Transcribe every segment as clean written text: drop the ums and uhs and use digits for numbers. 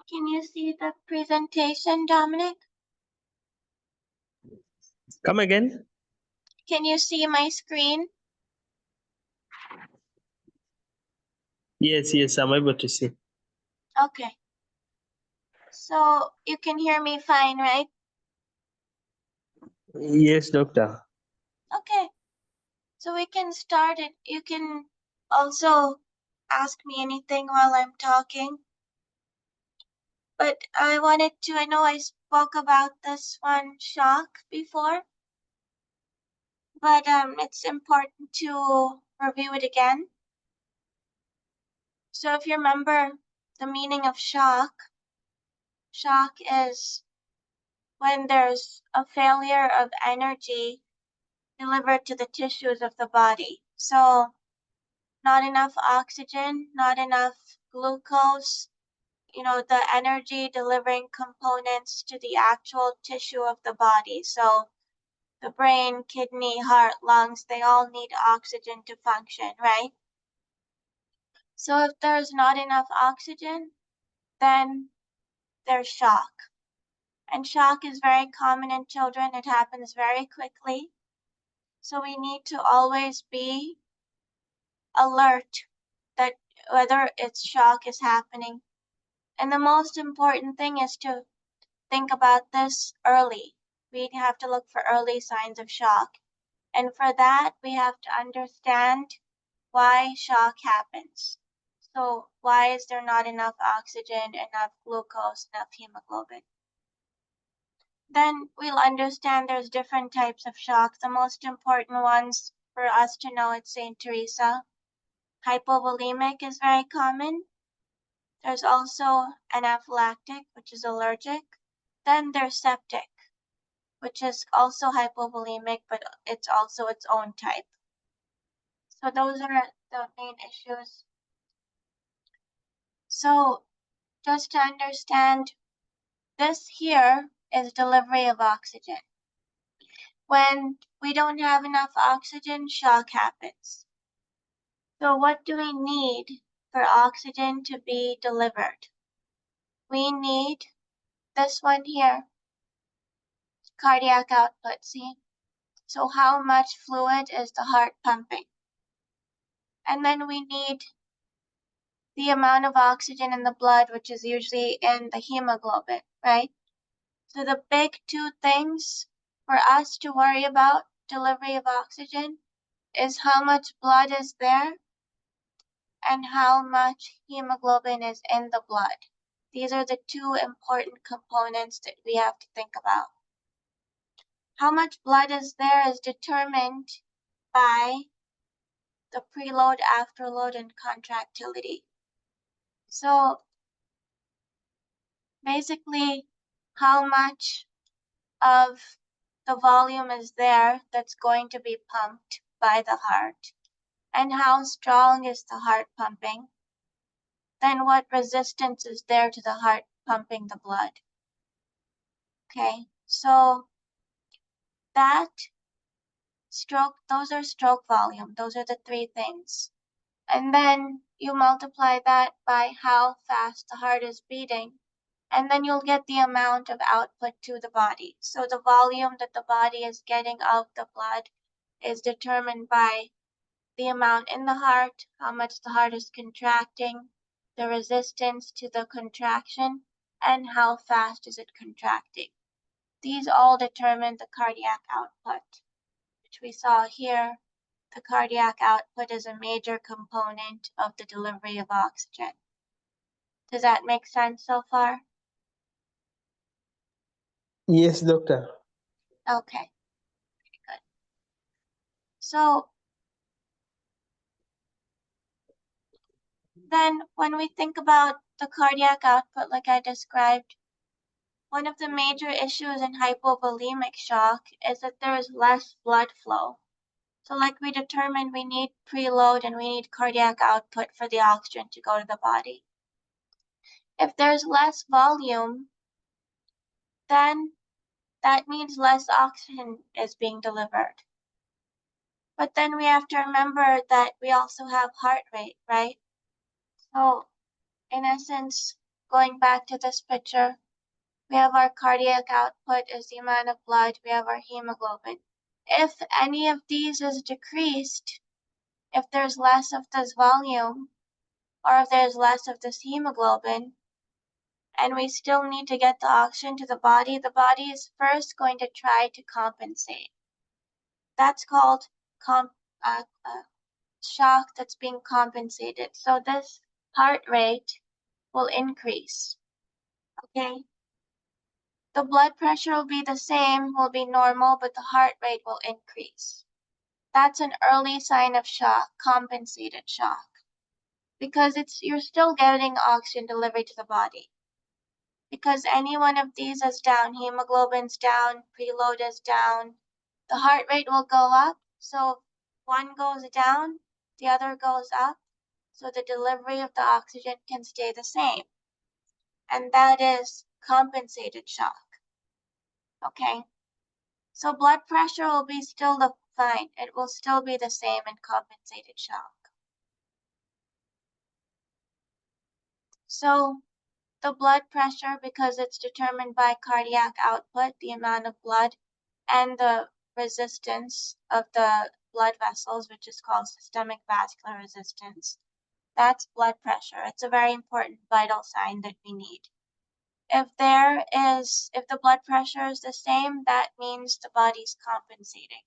Can you see the presentation, Dominic? Come again? Can you see my screen? Yes, I'm able to see. Okay. So you can hear me fine, right? Yes, doctor. Okay. So we can start it. You can also ask me anything while I'm talking. But I know I spoke about this one shock before, but it's important to review it again. So if you remember the meaning of shock is when there's a failure of energy delivered to the tissues of the body. So not enough oxygen, not enough glucose, the energy delivering components to the actual tissue of the body. So the brain, kidney, heart, lungs, they all need oxygen to function, right? So if there's not enough oxygen, then there's shock. And shock is very common in children. It happens very quickly. So we need to always be alert that whether it's shock is happening. And the most important thing is to think about this early. We have to look for early signs of shock. And for that, we have to understand why shock happens. So why is there not enough oxygen, enough glucose, enough hemoglobin? Then we'll understand there's different types of shock. The most important ones for us to know at St. Theresa. Hypovolemic is very common. There's also anaphylactic, which is allergic. Then there's septic, which is also hypovolemic, but it's also its own type. So those are the main issues. So just to understand, this here is delivery of oxygen. When we don't have enough oxygen, shock happens. So what do we need for oxygen to be delivered? We need this one here, cardiac output, see? So how much fluid is the heart pumping? And then we need the amount of oxygen in the blood, which is usually in the hemoglobin, right? So the big two things for us to worry about delivery of oxygen is how much blood is there and how much hemoglobin is in the blood. These are the two important components that we have to think about. How much blood is there is determined by the preload, afterload, and contractility. So basically, how much of the volume is there that's going to be pumped by the heart, and how strong is the heart pumping, then what resistance is there to the heart pumping the blood. Okay, so that those are stroke volume. Those are the three things. And then you multiply that by how fast the heart is beating, and then you'll get the amount of output to the body. So the volume that the body is getting of the blood is determined by the amount in the heart, how much the heart is contracting, the resistance to the contraction, and how fast is it contracting. These all determine the cardiac output, which we saw here. The cardiac output is a major component of the delivery of oxygen. Does that make sense so far? Yes, doctor. Okay, pretty good. So then when we think about the cardiac output like I described, one of the major issues in hypovolemic shock is that there is less blood flow. So like we determined, we need preload and we need cardiac output for the oxygen to go to the body. If there's less volume, then that means less oxygen is being delivered. But then we have to remember that we also have heart rate, right? So in essence, going back to this picture, we have our cardiac output is the amount of blood, we have our hemoglobin. If any of these is decreased, if there's less of this volume, or if there's less of this hemoglobin, and we still need to get the oxygen to the body is first going to try to compensate. That's called shock that's being compensated. So this heart rate will increase, okay? The blood pressure will be the same, will be normal, but the heart rate will increase. That's an early sign of shock, compensated shock, because you're still getting oxygen delivery to the body. Because any one of these is down, hemoglobin's down, preload is down, the heart rate will go up. So if one goes down, the other goes up, so the delivery of the oxygen can stay the same. And that is compensated shock. Okay? So blood pressure will be still fine. It will still be the same in compensated shock. So the blood pressure, because it's determined by cardiac output, the amount of blood, and the resistance of the blood vessels, which is called systemic vascular resistance. That's blood pressure. It's a very important vital sign that we need. If the blood pressure is the same, that means the body's compensating.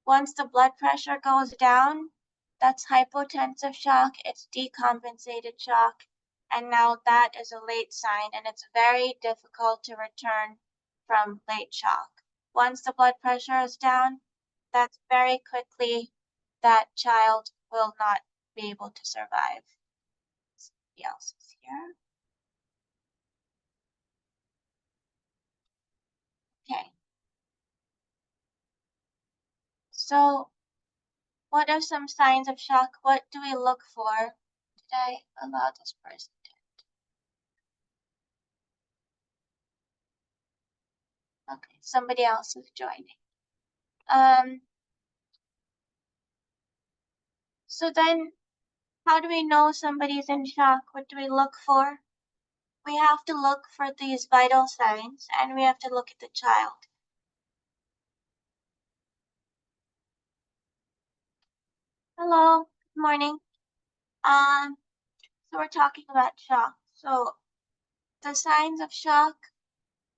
Once the blood pressure goes down, that's hypotensive shock, it's decompensated shock, and now that is a late sign, and it's very difficult to return from late shock. Once the blood pressure is down, that's very quickly that child will not be able to survive. Somebody else is here. Okay. So what are some signs of shock? What do we look for? Did I allow this person to? Okay, somebody else is joining. So then how do we know somebody's in shock? What do we look for? We have to look for these vital signs, and we have to look at the child. Hello, good morning. So we're talking about shock. So the signs of shock,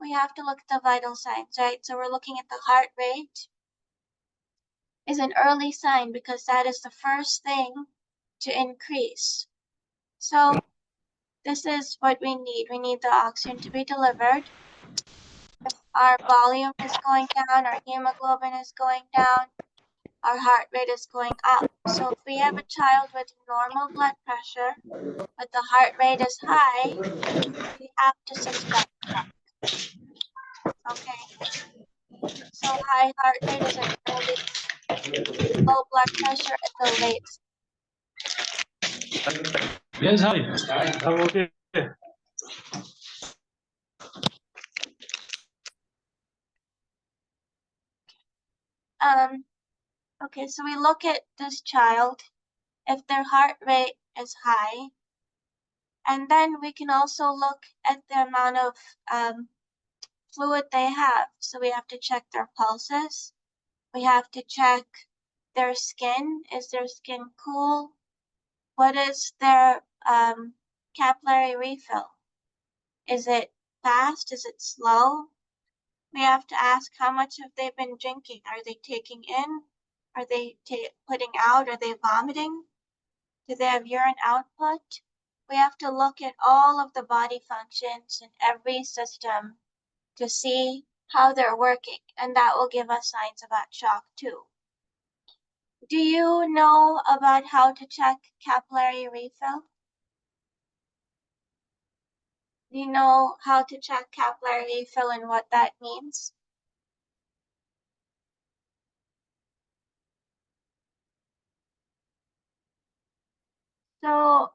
we have to look at the vital signs, right? So we're looking at the heart rate is an early sign because that is the first thing to increase. So this is what we need. We need the oxygen to be delivered. If our volume is going down, our hemoglobin is going down, our heart rate is going up. So if we have a child with normal blood pressure, but the heart rate is high, we have to suspect shock. Okay. So high heart rate is an early, low blood pressure is a late. Yes, hi. I'm okay. Okay, so we look at this child, if their heart rate is high, and then we can also look at the amount of fluid they have. So we have to check their pulses. We have to check their skin. Is their skin cool? What is their capillary refill? Is it fast? Is it slow? We have to ask how much have they been drinking? Are they taking in? Are they putting out? Are they vomiting? Do they have urine output? We have to look at all of the body functions in every system to see how they're working, and that will give us signs about shock too. Do you know about how to check capillary refill? Do you know how to check capillary refill and what that means? So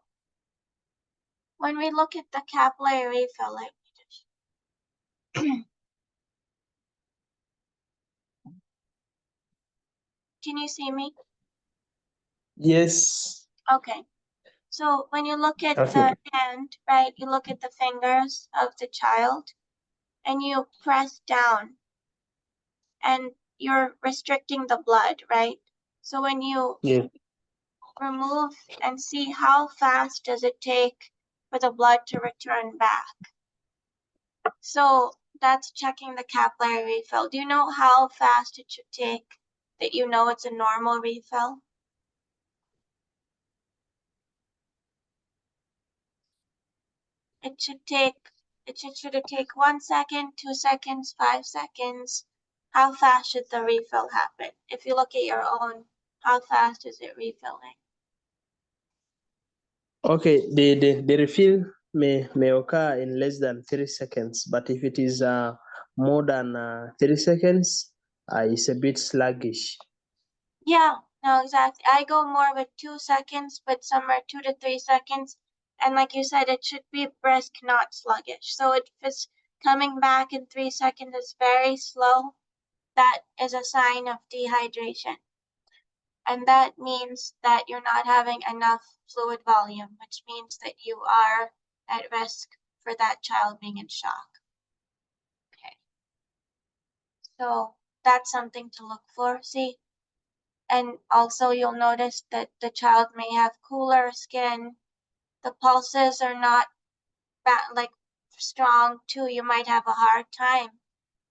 when we look at the capillary refill, let me just can you see me? Yes. Okay. So when you look at Okay. the hand, right, you look at the fingers of the child and you press down and you're restricting the blood, right? So when you Yes. remove and see how fast does it take for the blood to return back. So that's checking the capillary refill. Do you know how fast it should take that you know it's a normal refill? It should take 1 second, 2 seconds, 5 seconds. How fast should the refill happen? If you look at your own, how fast is it refilling? Okay, the refill may occur in less than 3 seconds, but if it is more than 3 seconds, it's a bit sluggish. Yeah, no, exactly. I go more with 2 seconds, but some are 2 to 3 seconds. And like you said, it should be brisk, not sluggish. So if it's coming back in 3 seconds, it's very slow. That is a sign of dehydration. And that means that you're not having enough fluid volume, which means that you are at risk for that child being in shock. Okay. So that's something to look for, see? And also you'll notice that the child may have cooler skin. The pulses are not like strong too. You might have a hard time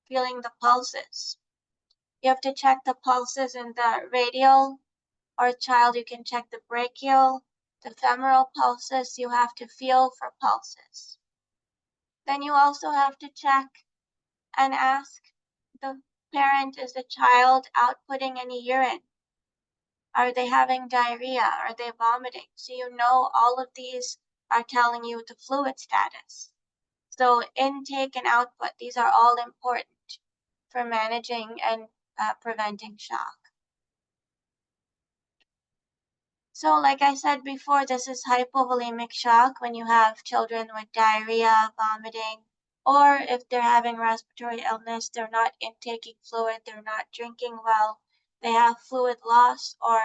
feeling the pulses. You have to check the pulses in the radial, or child, you can check the brachial, the femoral pulses. You have to feel for pulses. Then you also have to check and ask the parent, is the child outputting any urine? Are they having diarrhea? Are they vomiting? So you know all of these are telling you the fluid status. So intake and output, these are all important for managing and preventing shock. So like I said before, this is hypovolemic shock when you have children with diarrhea, vomiting, or if they're having respiratory illness, they're not intaking fluid, they're not drinking well, they have fluid loss, or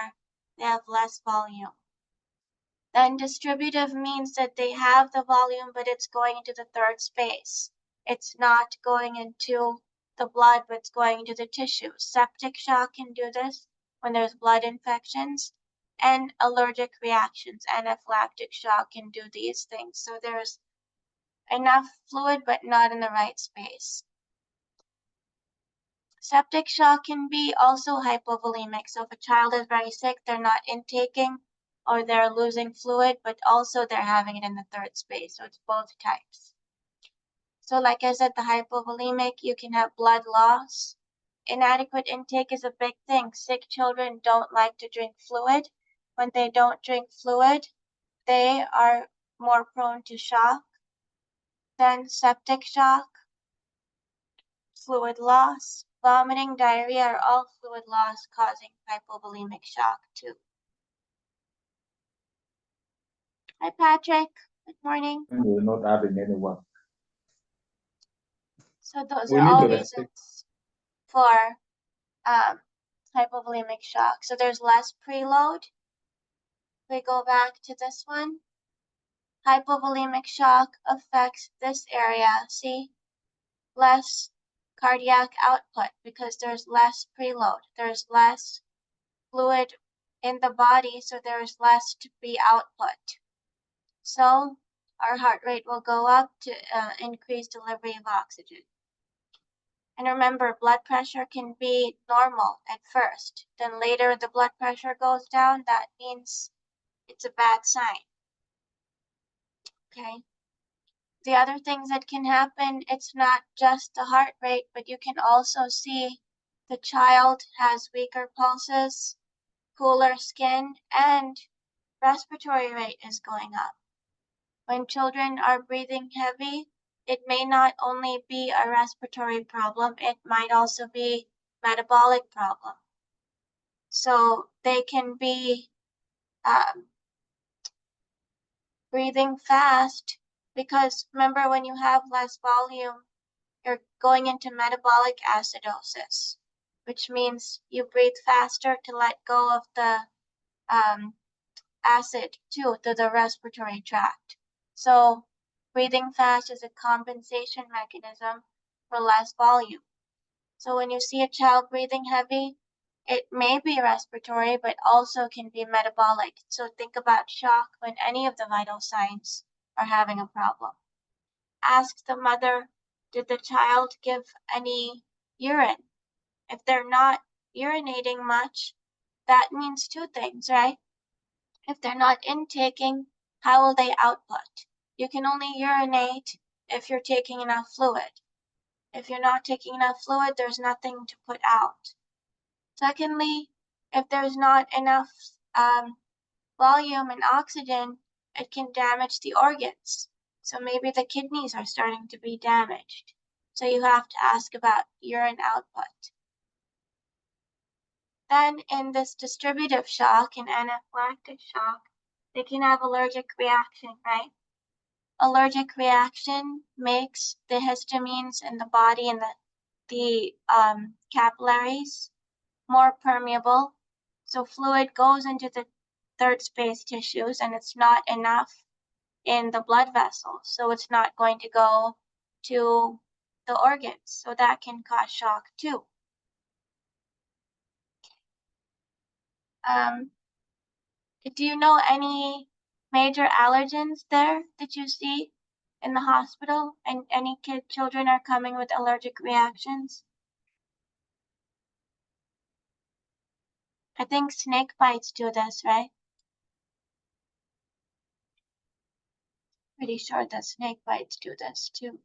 they have less volume. Then distributive means that they have the volume, but it's going into the third space. It's not going into the blood, but it's going into the tissue. Septic shock can do this when there's blood infections, and allergic reactions. Anaphylactic shock can do these things. So there's enough fluid, but not in the right space. Septic shock can be also hypovolemic. So if a child is very sick, they're not intaking, or they're losing fluid, but also they're having it in the third space. So it's both types. So like I said, the hypovolemic, you can have blood loss. Inadequate intake is a big thing. Sick children don't like to drink fluid. When they don't drink fluid, they are more prone to shock. Then septic shock, fluid loss, vomiting, diarrhea are all fluid loss causing hypovolemic shock too. Hi, Patrick. Good morning. We're not having anyone. So those We are need all to respect. reasons for hypovolemic shock. So there's less preload. We go back to this one. Hypovolemic shock affects this area. See? Less cardiac output because there's less preload. There's less fluid in the body, so there's less to be output. So our heart rate will go up to increase delivery of oxygen. And remember, blood pressure can be normal at first. Then later the blood pressure goes down. That means it's a bad sign. Okay. The other things that can happen, it's not just the heart rate, but you can also see the child has weaker pulses, cooler skin, and respiratory rate is going up. When children are breathing heavy, it may not only be a respiratory problem, it might also be metabolic problem. So they can be breathing fast because remember when you have less volume, you're going into metabolic acidosis, which means you breathe faster to let go of the acid too to the respiratory tract. So breathing fast is a compensation mechanism for less volume. So when you see a child breathing heavy, it may be respiratory, but also can be metabolic. So think about shock when any of the vital signs are having a problem. Ask the mother, did the child give any urine? If they're not urinating much, that means two things, right? If they're not intaking, how will they output? You can only urinate if you're taking enough fluid. If you're not taking enough fluid, there's nothing to put out. Secondly, if there's not enough volume and oxygen, it can damage the organs. So maybe the kidneys are starting to be damaged. So you have to ask about urine output. Then in this distributive shock and anaphylactic shock, they can have allergic reaction, right? Allergic reaction makes the histamines in the body and the capillaries more permeable. So fluid goes into the third space tissues and it's not enough in the blood vessels. So it's not going to go to the organs. So that can cause shock too. Do you know any major allergens there that you see in the hospital, and any children are coming with allergic reactions? I think snake bites do this, right? Pretty sure that snake bites do this too.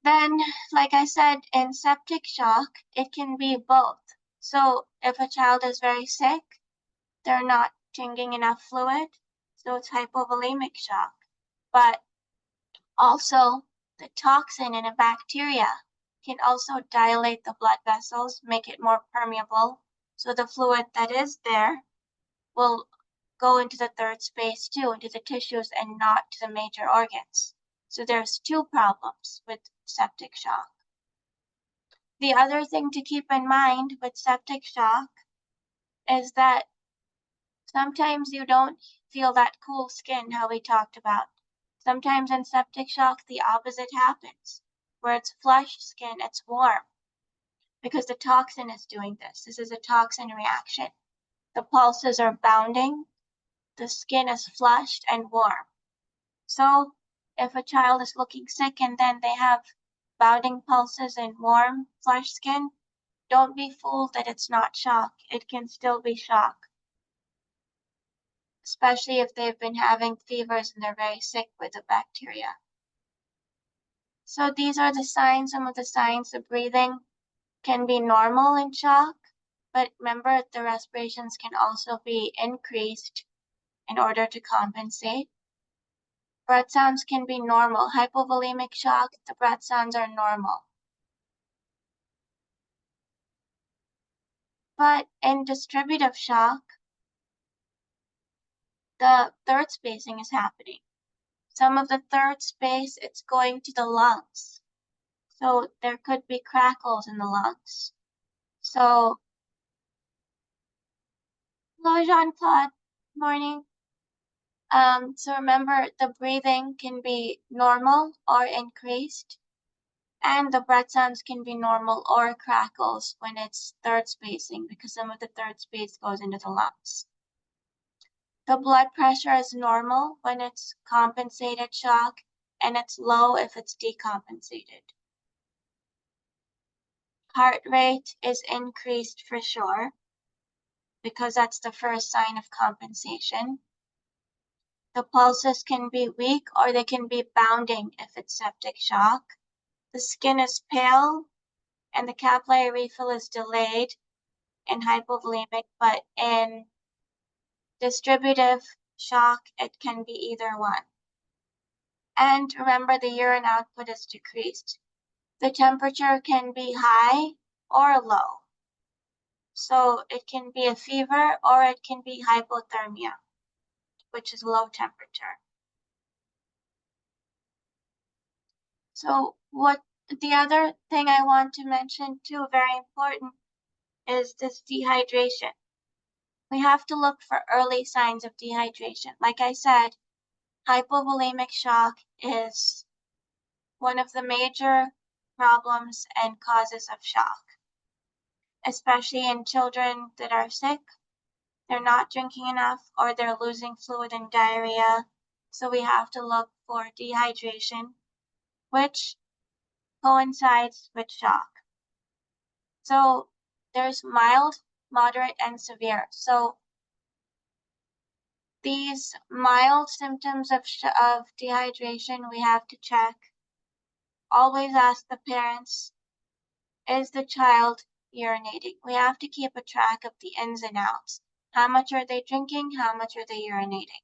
Then, like I said, in septic shock, it can be both. So if a child is very sick, they're not drinking enough fluid, so it's hypovolemic shock. But also, the toxin in a bacteria can also dilate the blood vessels, make it more permeable, so the fluid that is there will go into the third space too, into the tissues and not to the major organs. So there's two problems with septic shock. The other thing to keep in mind with septic shock is that sometimes you don't feel that cool skin, how we talked about. Sometimes in septic shock, the opposite happens, where it's flushed skin, it's warm, because the toxin is doing this. This is a toxin reaction. The pulses are bounding, the skin is flushed and warm. So if a child is looking sick and then they have bounding pulses and warm, flushed skin, don't be fooled that it's not shock. It can still be shock, especially if they've been having fevers and they're very sick with the bacteria. So these are the signs, some of the signs of breathing can be normal in shock, but remember the respirations can also be increased in order to compensate. Breath sounds can be normal. Hypovolemic shock, the breath sounds are normal. But in distributive shock, the third spacing is happening. Some of the third space, it's going to the lungs. So there could be crackles in the lungs. So, hello, Jean-Claude, morning. So remember, the breathing can be normal or increased, and the breath sounds can be normal or crackles when it's third spacing, because some of the third space goes into the lungs. The blood pressure is normal when it's compensated shock, and it's low if it's decompensated. Heart rate is increased for sure, because that's the first sign of compensation. The pulses can be weak or they can be bounding if it's septic shock. The skin is pale and the capillary refill is delayed in hypovolemic, but in distributive shock, it can be either one. And remember, the urine output is decreased. The temperature can be high or low. So it can be a fever or it can be hypothermia, which is low temperature. So the other thing I want to mention too, very important, is this dehydration. We have to look for early signs of dehydration. Like I said, hypovolemic shock is one of the major problems and causes of shock, especially in children that are sick. They're not drinking enough or they're losing fluid and diarrhea. So we have to look for dehydration, which coincides with shock. So there's mild, moderate, and severe. So these mild symptoms of dehydration, we have to check. Always ask the parents, is the child urinating? We have to keep a track of the ins and outs. How much are they drinking? How much are they urinating?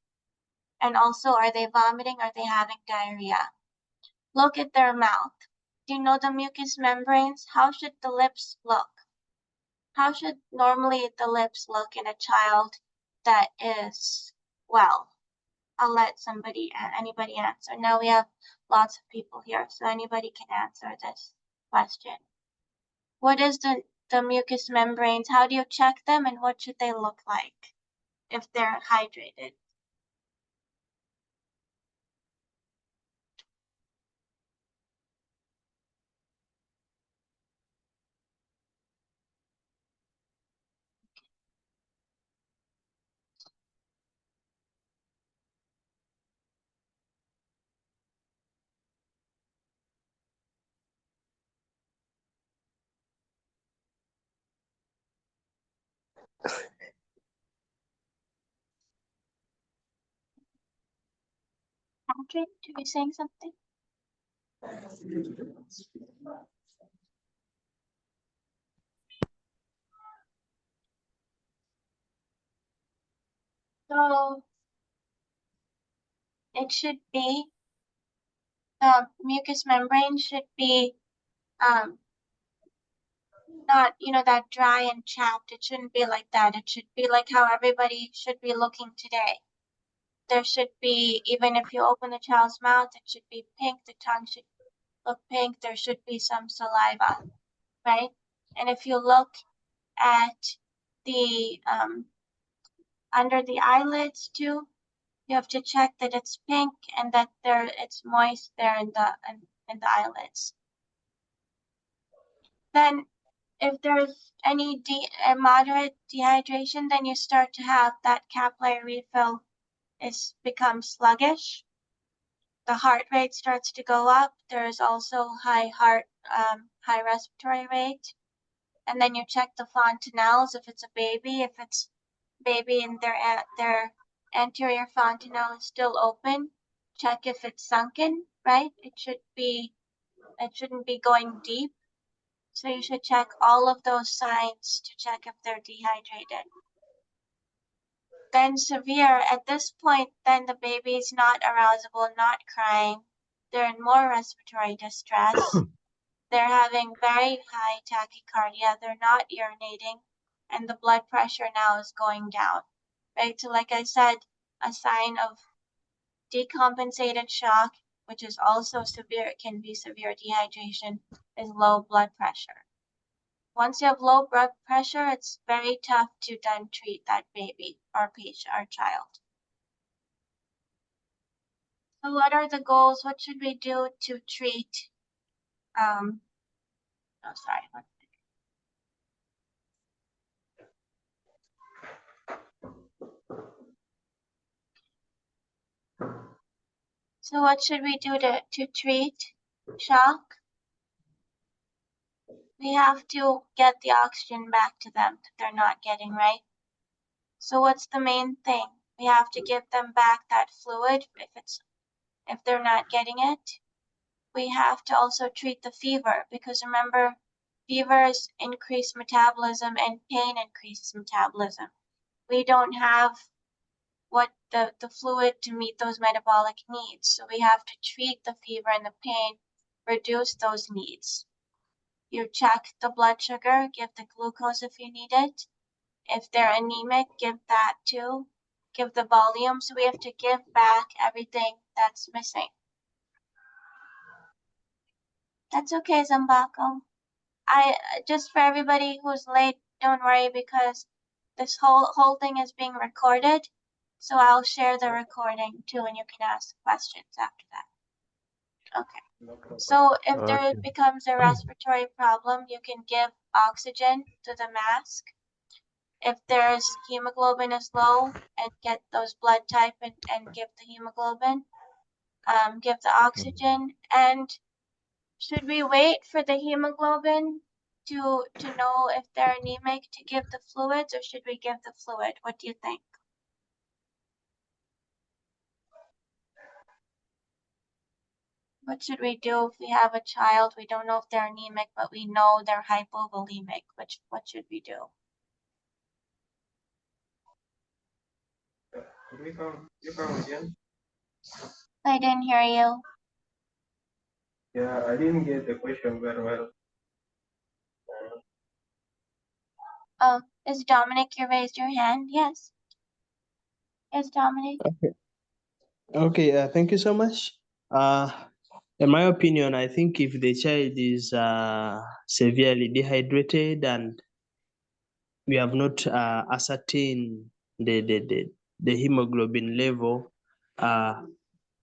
And also, are they vomiting? Are they having diarrhea? Look at their mouth. Do you know the mucous membranes? How should the lips look? How should normally the lips look in a child that is well? I'll let anybody answer. Now we have lots of people here, so anybody can answer this question. What is the mucous membranes? How do you check them and what should they look like if they're hydrated? Patrick, to be saying something? So it should be, the mucous membrane should be not, that dry and chapped. It shouldn't be like that. It should be like how everybody should be looking today. There should be, even if you open the child's mouth, it should be pink. The tongue should look pink. There should be some saliva, right? And if you look at the under the eyelids too, you have to check that it's pink and that it's moist there in the eyelids. Then if there's any moderate dehydration, then you start to have that capillary refill becomes sluggish. The heart rate starts to go up. There is also high respiratory rate. And then you check the fontanelles if it's a baby. If it's baby and their anterior fontanelle is still open, check if it's sunken, right? It shouldn't be going deep. So you should check all of those signs to check if they're dehydrated. Then severe, at this point, then the baby is not arousable, not crying. They're in more respiratory distress. They're having very high tachycardia. They're not urinating. And the blood pressure now is going down, right? So like I said, a sign of decompensated shock, which is also severe, it can be severe dehydration, is low blood pressure. Once you have low blood pressure, it's very tough to then treat that baby or patient or child. So what are the goals? What should we do to treat, So what should we do to treat shock? We have to get the oxygen back to them that they're not getting, right? So what's the main thing? We have to give them back that fluid if they're not getting it. We have to also treat the fever because remember, fevers increase metabolism and pain increases metabolism. We don't have the fluid to meet those metabolic needs. So we have to treat the fever and the pain, reduce those needs. You check the blood sugar, give the glucose if you need it. If they're anemic, give that too. Give the volume. So we have to give back everything that's missing. That's okay, Zambako. Just for everybody who's late, don't worry because this whole thing is being recorded, so I'll share the recording too, and you can ask questions after that. Okay. So if there becomes a respiratory problem, you can give oxygen to the mask. If there's hemoglobin is low, and get those blood type and give the hemoglobin, give the oxygen. And should we wait for the hemoglobin to know if they're anemic to give the fluids, or should we give the fluid? What do you think? What should we do if we have a child, we don't know if they're anemic, but we know they're hypovolemic? What should we do? You come again? I didn't hear you. Yeah, I didn't get the question very well. Oh, is Dominic, you raised your hand? Yes. Yes, Dominic. Okay, thank you so much. In my opinion, I think if the child is severely dehydrated and we have not ascertained the hemoglobin level,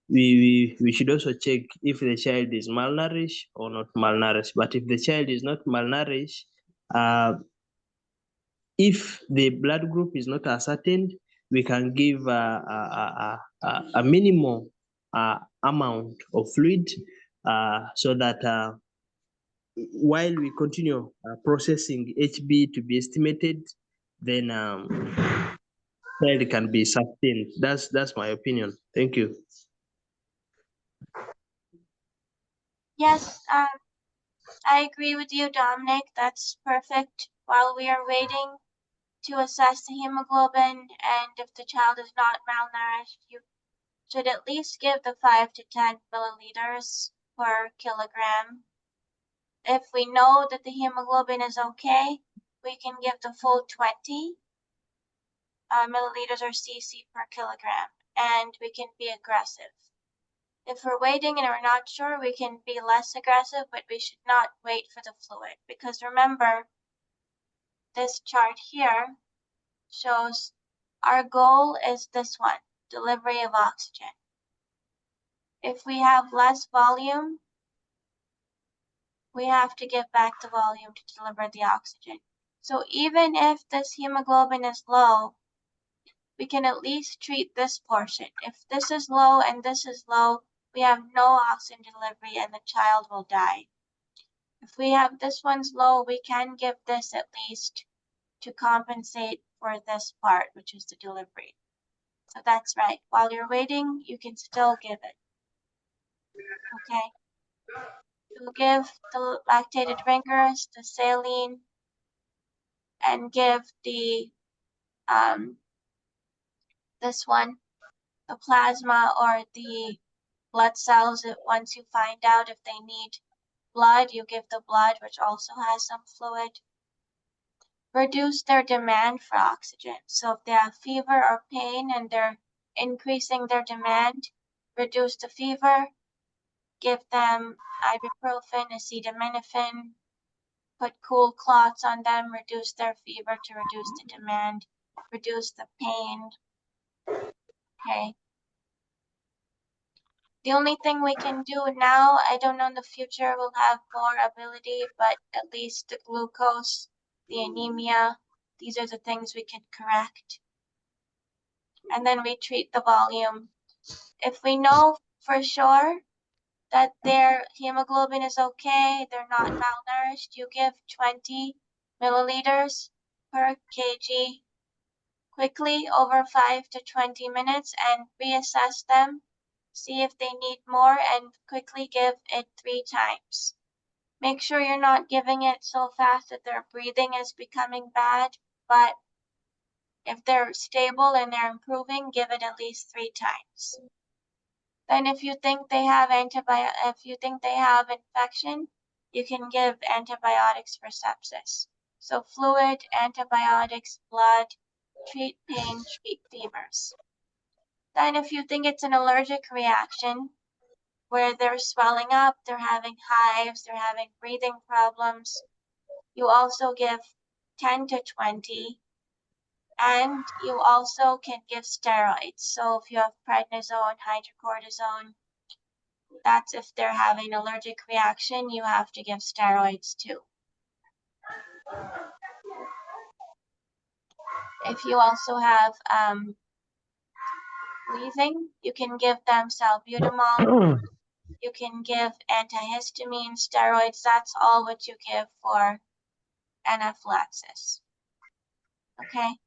we should also check if the child is malnourished or not malnourished. But if the child is not malnourished, if the blood group is not ascertained, we can give a minimal amount of fluid so that while we continue processing HB to be estimated, then child can be sustained. That's my opinion. Thank you. Yes, I agree with you, Dominic. That's perfect. While we are waiting to assess the hemoglobin, and if the child is not malnourished, you should at least give the 5 to 10 milliliters per kilogram. If we know that the hemoglobin is okay, we can give the full 20 milliliters or cc per kilogram, and we can be aggressive. If we're waiting and we're not sure, we can be less aggressive, but we should not wait for the fluid, because remember, this chart here shows our goal is this one, delivery of oxygen. If we have less volume, we have to give back the volume to deliver the oxygen. So even if this hemoglobin is low, we can at least treat this portion. If this is low and this is low, we have no oxygen delivery and the child will die. If we have this one's low, we can give this at least to compensate for this part, which is the delivery. So that's right. While you're waiting, you can still give it. Okay. We'll give the lactated drinkers, the saline, and give the this one, the plasma or the blood cells. Once you find out if they need blood, you give the blood, which also has some fluid. Reduce their demand for oxygen. So if they have fever or pain and they're increasing their demand, reduce the fever, give them ibuprofen, acetaminophen, put cool cloths on them, reduce their fever to reduce the demand, reduce the pain. Okay. The only thing we can do now, I don't know in the future we'll have more ability, but at least the glucose, the anemia, these are the things we can correct. And then we treat the volume. If we know for sure that their hemoglobin is okay, they're not malnourished, you give 20 milliliters per kg quickly over 5 to 20 minutes and reassess them, see if they need more, and quickly give it 3 times. Make sure you're not giving it so fast that their breathing is becoming bad, but if they're stable and they're improving, give it at least 3 times. Then if you think they have infection, you can give antibiotics for sepsis. So fluid, antibiotics, blood, treat pain, treat fevers. Then if you think it's an allergic reaction where they're swelling up, they're having hives, they're having breathing problems, you also give 10 to 20 And you also can give steroids. So if you have prednisone, hydrocortisone, that's if they're having allergic reaction, you have to give steroids too. If you also have wheezing, you can give them salbutamol. You can give antihistamine, steroids. That's all what you give for anaphylaxis. Okay.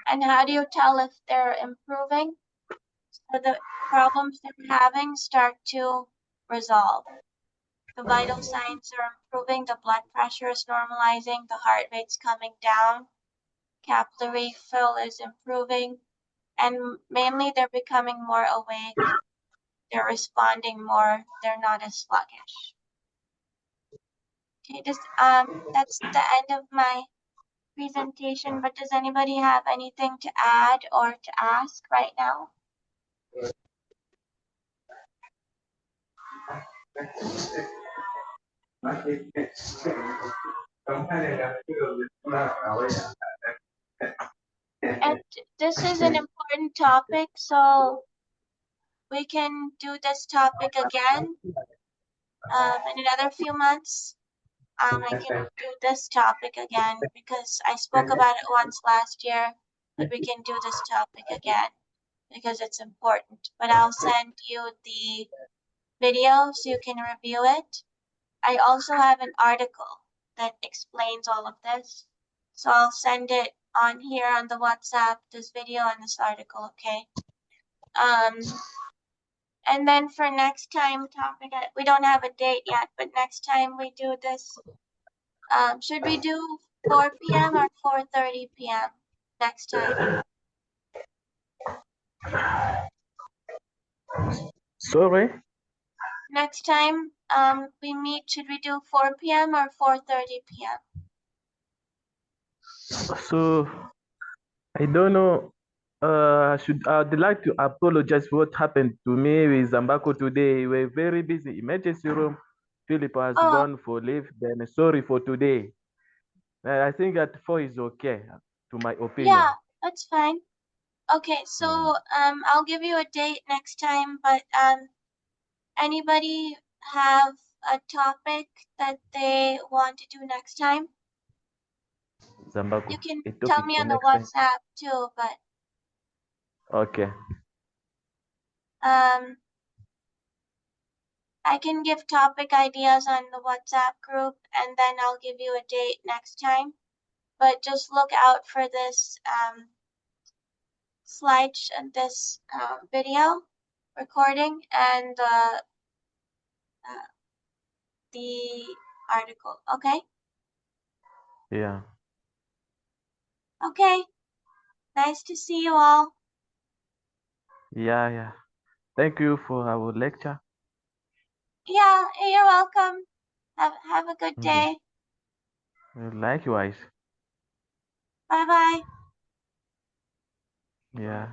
And how do you tell if they're improving? So the problems they're having start to resolve. The vital signs are improving, the blood pressure is normalizing, the heart rate's coming down, capillary fill is improving, and mainly they're becoming more awake, they're responding more, they're not as sluggish. Okay, that's the end of my presentation, but does anybody have anything to add or to ask right now? And this is an important topic, so we can do this topic again in another few months. I can do this topic again because I spoke about it once last year, but we can do this topic again because it's important. But I'll send you the video so you can review it. I also have an article that explains all of this. So I'll send it on here on the WhatsApp, this video and this article, okay? And then for next time topic, we don't have a date yet, but next time we do this, should we do 4 p.m. or 4:30 p.m. next time? Sorry? Next time we meet, should we do 4 p.m. or 4:30 p.m.? So, I don't know. I'd like to apologize for what happened to me with Zambako today. We were very busy. Emergency room. Philip has Oh, gone for leave. Then sorry for today. I think that 4 is okay, to my opinion. yeah, that's fine. Okay, so I'll give you a date next time, but anybody have a topic that they want to do next time? Zambako, You can a tell topic me for on the next time. WhatsApp too, but Okay. I can give topic ideas on the WhatsApp group and then I'll give you a date next time. But just look out for this this video recording and the article, okay? Yeah. Okay, nice to see you all. Yeah. Thank you for our lecture. Yeah, you're welcome. Have a good Okay. day. Likewise. Bye-bye. Yeah.